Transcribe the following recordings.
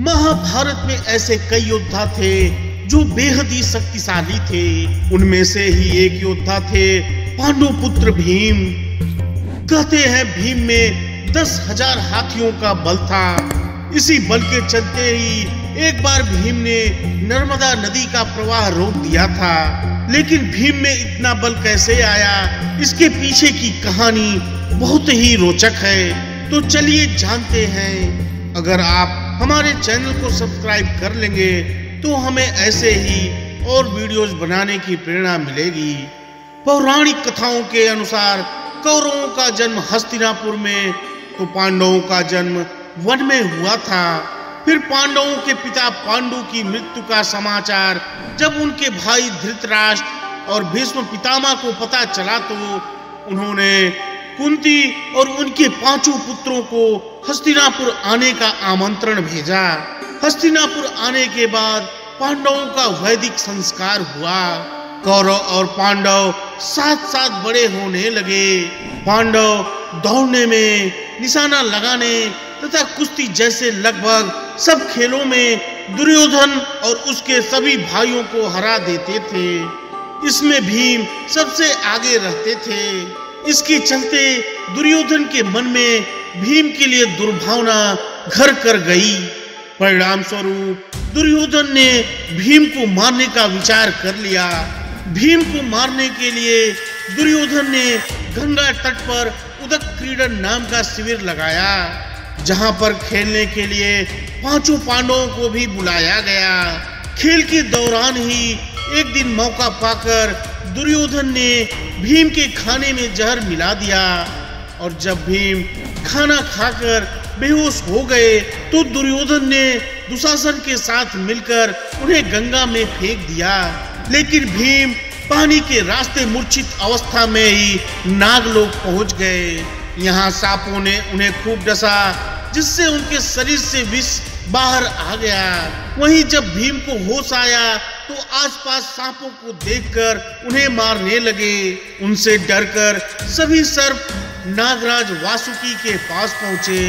महाभारत में ऐसे कई योद्धा थे जो बेहद ही शक्तिशाली थे। उनमें से ही एक योद्धा थे पांडु पुत्र भीम। कहते हैं भीम में 10,000 हाथियों का बल था। इसी बल के चलते ही एक बार भीम ने नर्मदा नदी का प्रवाह रोक दिया था। लेकिन भीम में इतना बल कैसे आया, इसके पीछे की कहानी बहुत ही रोचक है। तो चलिए जानते हैं। अगर आप हमारे चैनल को सब्सक्राइब कर लेंगे तो हमें ऐसे ही और वीडियोस बनाने की प्रेरणा मिलेगी। पौराणिक कथाओं के अनुसार कौरवों का जन्म हस्तिनापुर में तो पांडवों का जन्म वन में हुआ था। फिर पांडवों के पिता पांडु की मृत्यु का समाचार जब उनके भाई धृतराष्ट्र और भीष्म पितामह को पता चला तो उन्होंने कुंती और उनके 5 पुत्रों को हस्तिनापुर आने का आमंत्रण भेजा। हस्तिनापुर आने के बाद पांडवों का वैदिक संस्कार हुआ। कौरव और पांडव साथ साथ बड़े होने लगे। पांडव दौड़ने में, निशाना लगाने तथा कुश्ती जैसे लगभग सब खेलों में दुर्योधन और उसके सभी भाइयों को हरा देते थे। इसमें भीम सबसे आगे रहते थे। इसके चलते दुर्योधन के मन में भीम के लिए दुर्भावना घर कर गई। परिणाम स्वरूप दुर्योधन ने भीम को मारने का विचार कर लिया। भीम को मारने के लिए दुर्योधन ने गंगा तट पर उदक क्रीडन नाम का शिविर लगाया, जहां पर खेलने के लिए 5 पांडवों को भी बुलाया गया। खेल के दौरान ही एक दिन मौका पाकर दुर्योधन ने भीम के खाने में जहर मिला दिया और जब भीम खाना खाकर बेहोश हो गए तो दुर्योधन ने दुशासन के साथ मिलकर उन्हें गंगा में फेंक दिया। लेकिन भीम पानी के रास्ते मूर्छित अवस्था में ही नागलोक पहुंच गए। यहाँ सांपों ने उन्हें खूब डसा, जिससे उनके शरीर से विष बाहर आ गया। वहीं जब भीम को होश आया तो आसपास सांपों को देखकर उन्हें मारने लगे। उनसे डरकर सभी सर्प नागराज वासुकी के पास पहुंचे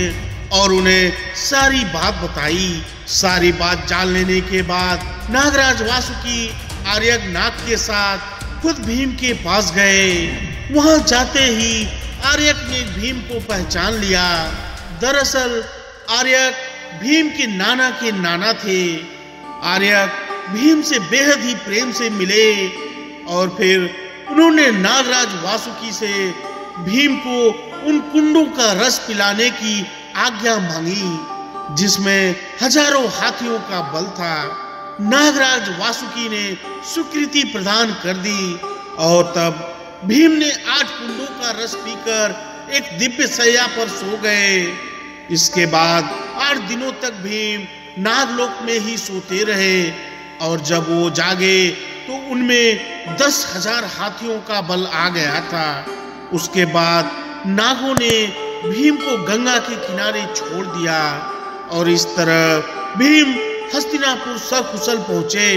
और उन्हें सारी बात बताई। सारी बात जान लेने के बाद नागराज वासुकी आर्यक नाग के साथ खुद भीम के पास गए। वहां जाते ही आर्यक ने भीम को पहचान लिया। दरअसल आर्यक भीम के नाना थे। आर्यक भीम से बेहद ही प्रेम से मिले और फिर उन्होंने नागराज वासुकी से भीम को उन कुंडों का रस पिलाने की आज्ञा मांगी, जिसमें हजारों हाथियों का बल था। नागराज वासुकी ने स्वीकृति प्रदान कर दी और तब भीम ने 8 कुंडों का रस पीकर एक दिव्य शैया पर सो गए। इसके बाद 8 दिनों तक भीम नागलोक में ही सोते रहे और जब वो जागे तो उनमें 10,000 हाथियों का बल आ गया था। उसके बाद नागों ने भीम को गंगा के किनारे छोड़ दिया और इस तरह भीम हस्तिनापुर सकुशल पहुंचे।